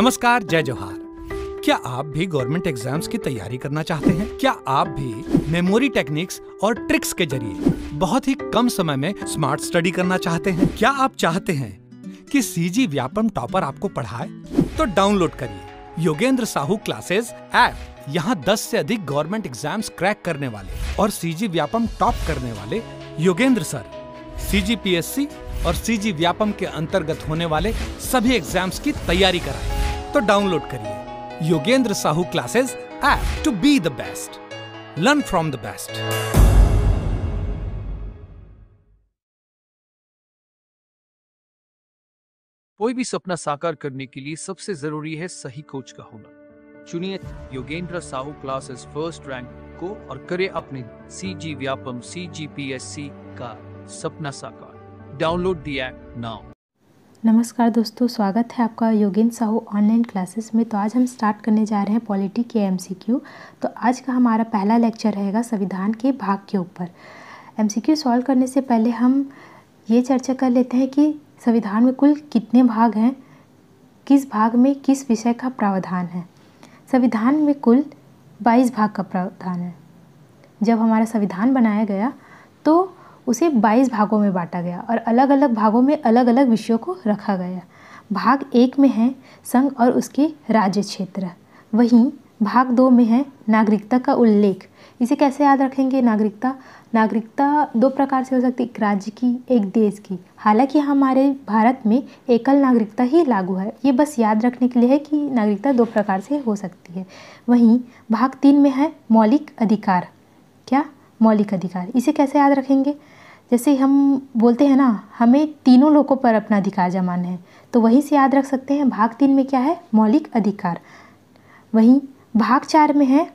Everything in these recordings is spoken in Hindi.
नमस्कार, जय जोहार। क्या आप भी गवर्नमेंट एग्जाम्स की तैयारी करना चाहते हैं? क्या आप भी मेमोरी टेक्निक्स और ट्रिक्स के जरिए बहुत ही कम समय में स्मार्ट स्टडी करना चाहते हैं? क्या आप चाहते हैं कि सीजी व्यापम टॉपर आपको पढ़ाए? तो डाउनलोड करिए योगेंद्र साहू क्लासेस ऐप। यहाँ 10 से अधिक गवर्नमेंट एग्जाम्स क्रैक करने वाले और सीजी व्यापम टॉप करने वाले योगेंद्र सर सीजीपीएससी और सीजी व्यापम के अंतर्गत होने वाले सभी एग्जाम्स की तैयारी कराएं। तो डाउनलोड करिए Yogendra Sahu classes app to be the best, learn from the best. कोई भी सपना साकार करने के लिए सबसे जरूरी है सही कोच का होना। चुनिए Yogendra Sahu classes first rank को और करे अपने सीजी व्यापम सीजीपीएससी का सपना साकार। Download the app now. नमस्कार दोस्तों, स्वागत है आपका योगेंद्र साहू ऑनलाइन क्लासेस में। तो आज हम स्टार्ट करने जा रहे हैं पॉलिटी के एमसीक्यू। तो आज का हमारा पहला लेक्चर रहेगा संविधान के भाग के ऊपर। एमसीक्यू सॉल्व करने से पहले हम ये चर्चा कर लेते हैं कि संविधान में कुल कितने भाग हैं, किस भाग में किस विषय का प्रावधान है। संविधान में कुल 22 भाग का प्रावधान है। जब हमारा संविधान बनाया गया तो उसे 22 भागों में बांटा गया और अलग अलग भागों में अलग अलग विषयों को रखा गया। भाग 1 में है संघ और उसके राज्य क्षेत्र, वहीं भाग 2 में है नागरिकता का उल्लेख। इसे कैसे याद रखेंगे? नागरिकता 2 प्रकार से हो सकती है, एक राज्य की, एक देश की। हालांकि हमारे भारत में एकल नागरिकता ही लागू है। ये बस याद रखने के लिए है कि नागरिकता 2 प्रकार से हो सकती है। वहीं भाग 3 में है मौलिक अधिकार। क्या? मौलिक अधिकार। इसे कैसे याद रखेंगे? जैसे हम बोलते हैं ना, हमें तीनों लोगों पर अपना अधिकार जमाना है, तो वहीं से याद रख सकते हैं भाग 3 में क्या है? मौलिक अधिकार। वहीं भाग 4 में है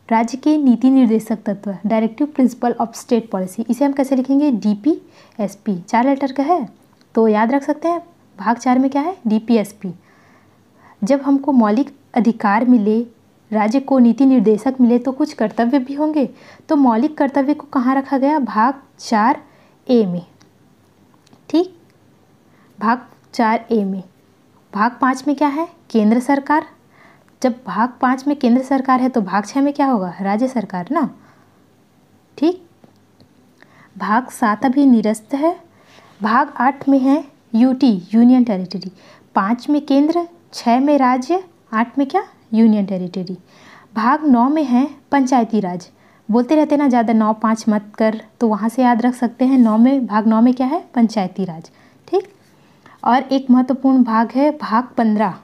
राज्य के नीति निर्देशक तत्व, directive principle of state policy. इसे हम कैसे लिखेंगे? डीपीएसपी। 4 लेटर का है तो याद रख सकते हैं भाग 4 में क्या है? डीपीएसपी। जब हमको मौलिक अधिकार मिले, राज्य को नीति निर्देशक मिले, तो कुछ कर्तव्य भी होंगे। तो मौलिक कर्तव्य को कहाँ रखा गया? भाग 4A में। ठीक, भाग 4A में। भाग 5 में क्या है? केंद्र सरकार। जब भाग 5 में केंद्र सरकार है तो भाग 6 में क्या होगा? राज्य सरकार ना। ठीक, भाग 7 अभी निरस्त है। भाग 8 में है यूटी, यूनियन टेरिटरी। 5 में केंद्र, 6 में राज्य, 8 में क्या? Union territory. भाग 9 में है पंचायती राज। बोलते रहते ना ज़्यादा 9-5 मत कर, तो वहाँ से याद रख सकते हैं 9 में, भाग 9 में क्या है? पंचायती राज। ठीक, और एक महत्वपूर्ण भाग है भाग 15।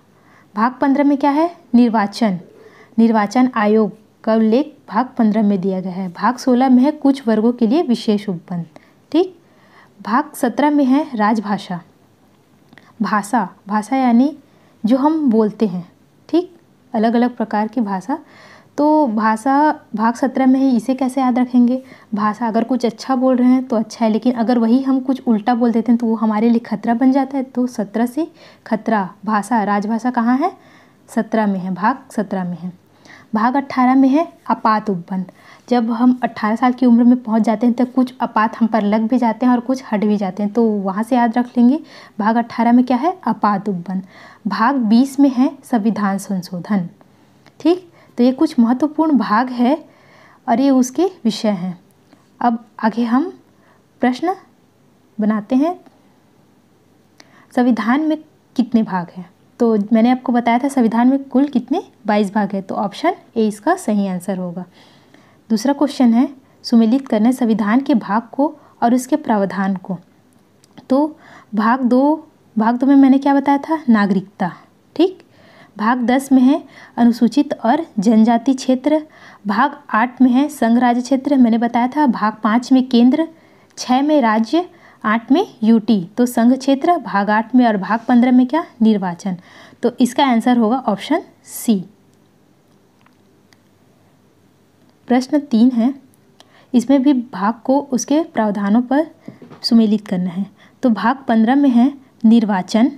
भाग 15 में क्या है? निर्वाचन आयोग का उल्लेख भाग 15 में दिया गया है। भाग 16 में है कुछ वर्गों के लिए विशेष उपबंध। ठीक, भाग 17 में है राजभाषा। भाषा यानी जो हम बोलते हैं। ठीक, अलग अलग प्रकार की भाषा। तो भाषा भाग 17 में है। इसे कैसे याद रखेंगे? भाषा, अगर कुछ अच्छा बोल रहे हैं तो अच्छा है, लेकिन अगर वही हम कुछ उल्टा बोल देते हैं तो वो हमारे लिए खतरा बन जाता है। तो 17 से खतरा। भाषा, राजभाषा कहाँ है? 17 में है, भाग 17 में है। भाग 18 में है आपात उपबंध। जब हम 18 साल की उम्र में पहुंच जाते हैं तो कुछ आपात हम पर लग भी जाते हैं और कुछ हट भी जाते हैं, तो वहाँ से याद रख लेंगे। भाग 18 में क्या है? आपात उपबंध। भाग 20 में है संविधान संशोधन। ठीक, तो ये कुछ महत्वपूर्ण भाग है और ये उसके विषय हैं। अब आगे हम प्रश्न बनाते हैं। संविधान में कितने भाग हैं? तो मैंने आपको बताया था संविधान में कुल कितने? 22 भाग है, तो ऑप्शन ए इसका सही आंसर होगा। दूसरा क्वेश्चन है, सुमेलित करना संविधान के भाग को और उसके प्रावधान को। तो भाग दो में मैंने क्या बताया था? नागरिकता। ठीक, भाग 10 में है अनुसूचित और जनजाति क्षेत्र। भाग 8 में है संघ राज्य क्षेत्र, मैंने बताया था। भाग 5 में केंद्र, 6 में राज्य, 8 में यूटी, तो संघ क्षेत्र। भाग 8 में और भाग 15 में क्या? निर्वाचन। तो इसका आंसर होगा ऑप्शन सी। प्रश्न 3 है, इसमें भी भाग को उसके प्रावधानों पर सुमेलित करना है। तो भाग 15 में है निर्वाचन।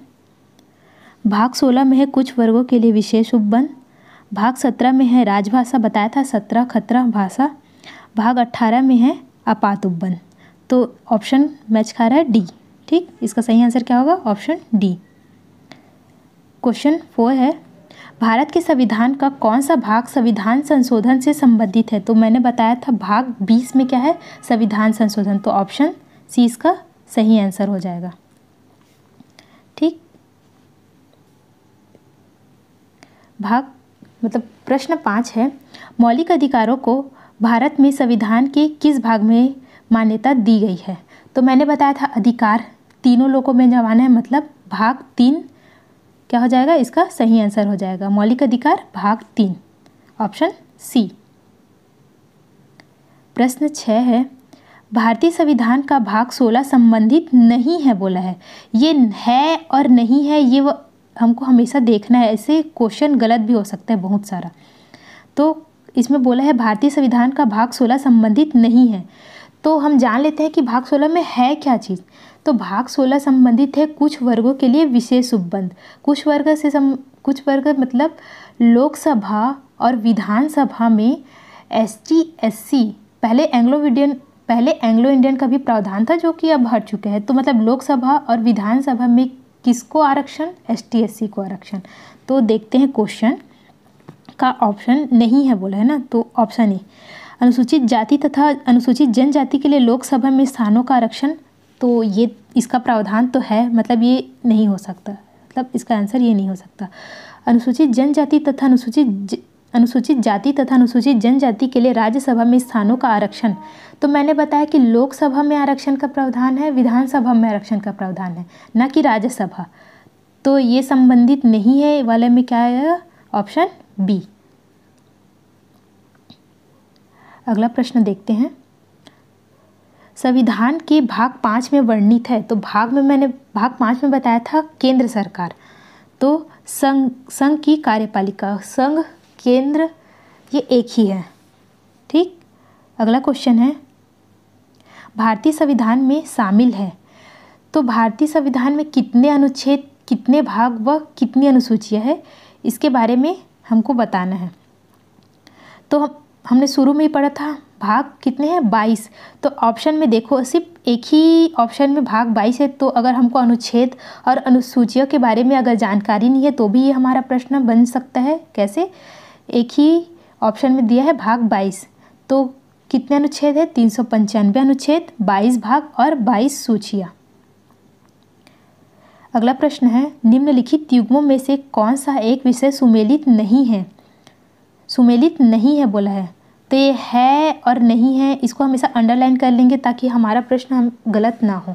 भाग 16 में है कुछ वर्गों के लिए विशेष उपबंध। भाग 17 में है राजभाषा, बताया था 17 खतरा भाषा। भाग 18 में है आपात उपबंध। तो ऑप्शन मैच खा रहा है डी। ठीक, इसका सही आंसर क्या होगा? Option D. क्वेश्चन 4 है, भारत के संविधान का कौन सा भाग संविधान संशोधन से संबंधित है? तो मैंने बताया था भाग 20 में क्या है, संविधान संशोधन। तो ऑप्शन सी इसका सही आंसर हो जाएगा। ठीक, भाग मतलब प्रश्न 5 है, मौलिक अधिकारों को भारत में संविधान के किस भाग में मान्यता दी गई है? तो मैंने बताया था अधिकार तीनों लोगों में जमाना है, मतलब भाग 3 क्या हो जाएगा, इसका सही आंसर हो जाएगा। मौलिक अधिकार भाग 3, ऑप्शन सी। प्रश्न 6 है, भारतीय संविधान का भाग 16 संबंधित नहीं है बोला है। ये है और नहीं है, ये हमको हमेशा देखना है, ऐसे क्वेश्चन गलत भी हो सकता है बहुत सारा। तो इसमें बोला है भारतीय संविधान का भाग 16 संबंधित नहीं है, तो हम जान लेते हैं कि भाग 16 में है क्या चीज़। तो भाग 16 संबंधित है कुछ वर्गों के लिए विशेष उपबंध। कुछ वर्ग मतलब लोकसभा और विधानसभा में ST SC, पहले एंग्लो इंडियन का भी प्रावधान था जो कि अब हट चुके हैं। तो मतलब लोकसभा और विधानसभा में किसको आरक्षण, ST SC को आरक्षण। तो देखते हैं क्वेश्चन का ऑप्शन नहीं है बोला है ना, तो ऑप्शन ए, अनुसूचित जाति तथा अनुसूचित जनजाति के लिए लोकसभा में स्थानों का आरक्षण। तो ये इसका प्रावधान तो है, मतलब ये नहीं हो सकता, मतलब इसका आंसर ये नहीं हो सकता। अनुसूचित जाति तथा अनुसूचित जनजाति के लिए राज्यसभा में स्थानों का आरक्षण। तो मैंने बताया कि लोकसभा में आरक्षण का प्रावधान है, विधानसभा में आरक्षण का प्रावधान है, ना कि राज्यसभा। तो ये संबंधित नहीं है वाले में क्या आएगा, ऑप्शन बी। अगला प्रश्न देखते हैं, संविधान के भाग 5 में वर्णित है। तो मैंने भाग 5 में बताया था केंद्र सरकार, तो संघ की कार्यपालिका, संघ केंद्र ये एक ही है। ठीक, अगला क्वेश्चन है, भारतीय संविधान में शामिल है। तो भारतीय संविधान में कितने अनुच्छेद, कितने भाग व कितनी अनुसूचियाँ है, इसके बारे में हमको बताना है। तो हमने शुरू में ही पढ़ा था भाग कितने हैं, 22। तो ऑप्शन में देखो सिर्फ एक ही ऑप्शन में भाग 22 है। तो अगर हमको अनुच्छेद और अनुसूचियों के बारे में अगर जानकारी नहीं है तो भी ये हमारा प्रश्न बन सकता है। कैसे, एक ही ऑप्शन में दिया है भाग 22, तो कितने अनुच्छेद है, 395 अनुच्छेद, 22 भाग और 22 सूचियाँ। अगला प्रश्न है, निम्नलिखित युग्मों में से कौन सा एक विषय सुमेलित नहीं है? सुमेलित नहीं है बोला है, तो ये है और नहीं है, इसको हमेशा अंडरलाइन कर लेंगे ताकि हमारा प्रश्न हम गलत ना हो।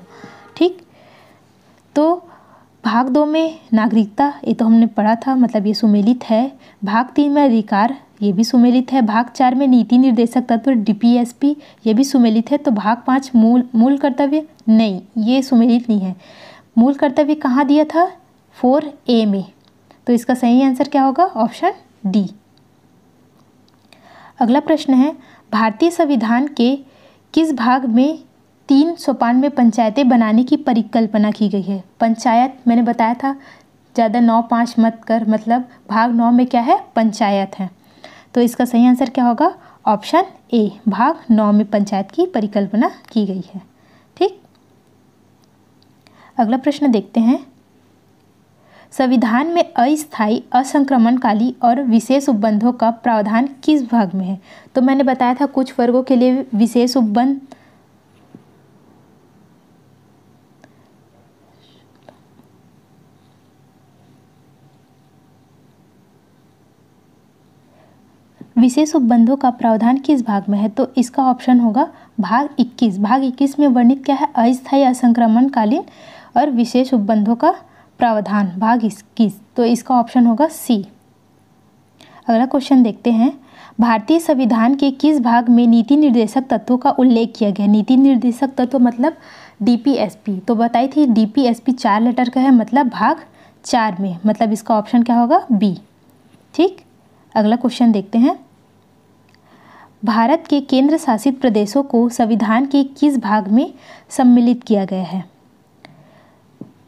ठीक, तो भाग 2 में नागरिकता, ये तो हमने पढ़ा था, मतलब ये सुमेलित है। भाग 3 में अधिकार, ये भी सुमेलित है। भाग 4 में नीति निर्देशक तत्व DPSP, ये भी सुमेलित है। तो भाग 5 मूल कर्तव्य, नहीं, ये सुमेलित नहीं है। मूल कर्तव्य कहाँ दिया था, 4A में। तो इसका सही आंसर क्या होगा, ऑप्शन डी। अगला प्रश्न है, भारतीय संविधान के किस भाग में 3 सोपान में पंचायतें बनाने की परिकल्पना की गई है? पंचायत मैंने बताया था ज़्यादा 9-5 मत कर, मतलब भाग 9 में क्या है, पंचायत है। तो इसका सही आंसर क्या होगा, ऑप्शन ए, भाग 9 में पंचायत की परिकल्पना की गई है। ठीक, अगला प्रश्न देखते हैं, संविधान में अस्थायी, असंक्रमणकाली और विशेष उपबंधों का प्रावधान किस भाग में है? तो मैंने बताया था कुछ वर्गों के लिए विशेष उपबंध, विशेष उपबंधों का प्रावधान किस भाग में है? तो इसका ऑप्शन होगा भाग 21। भाग 21 में वर्णित क्या है, अस्थायी, असंक्रमणकालीन और विशेष उपबंधों का प्रावधान, भाग 21। तो इसका ऑप्शन होगा सी। अगला क्वेश्चन देखते हैं, भारतीय संविधान के किस भाग में नीति निर्देशक तत्वों का उल्लेख किया गया? नीति निर्देशक तत्व मतलब DPSP, तो बताई थी DPSP 4 लेटर का है, मतलब भाग 4 में, मतलब इसका ऑप्शन क्या होगा, बी। ठीक, अगला क्वेश्चन देखते हैं, भारत के केंद्र शासित प्रदेशों को संविधान के किस भाग में सम्मिलित किया गया है?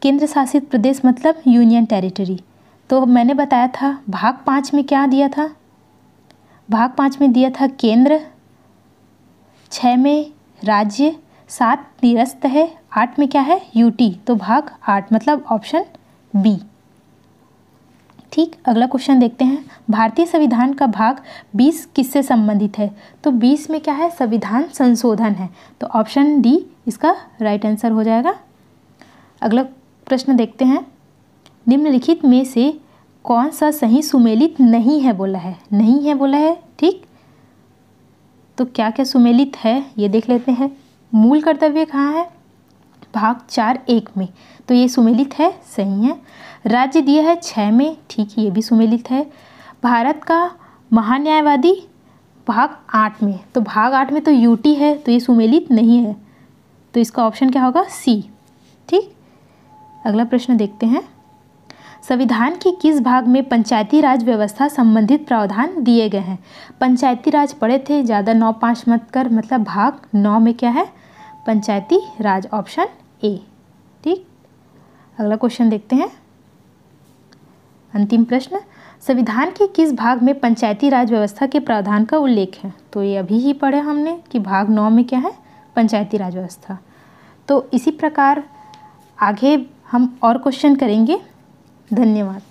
केंद्र शासित प्रदेश मतलब यूनियन टेरिटरी। तो मैंने बताया था भाग 5 में क्या दिया था, भाग 5 में दिया था केंद्र, 6 में राज्य, 7 निरस्त है, 8 में क्या है, UT। तो भाग 8 मतलब ऑप्शन बी। ठीक, अगला क्वेश्चन देखते हैं। भारतीय संविधान का भाग 20 किससे संबंधित है? तो 20 में क्या है? संविधान संशोधन है, तो ऑप्शन डी इसका राइट आंसर हो जाएगा। अगला प्रश्न देखते हैं। निम्नलिखित में से कौन सा सही सुमेलित नहीं है बोला है? नहीं है बोला है, ठीक। तो क्या क्या सुमेलित है ये देख लेते हैं। मूल कर्तव्य कहाँ है? भाग 4(1) में, तो ये सुमेलित है, सही है। राज्य दिया है 6 में, ठीक, ये भी सुमेलित है। भारत का महान्यायवादी भाग 8 में, तो भाग 8 में तो यूटी है, तो ये सुमेलित नहीं है, तो इसका ऑप्शन क्या होगा? सी, ठीक। अगला प्रश्न देखते हैं। संविधान के किस भाग में पंचायती राज व्यवस्था संबंधित प्रावधान दिए गए हैं? पंचायती राज पढ़े थे, ज़्यादा 9-5 मत कर, मतलब भाग 9 में क्या है? पंचायती राज, ऑप्शन ए, ठीक। अगला क्वेश्चन देखते हैं। अंतिम प्रश्न, संविधान के किस भाग में पंचायती राज व्यवस्था के प्रावधान का उल्लेख है? तो ये अभी ही पढ़े हमने कि भाग 9 में क्या है? पंचायती राज व्यवस्था। तो इसी प्रकार आगे हम और क्वेश्चन करेंगे। धन्यवाद।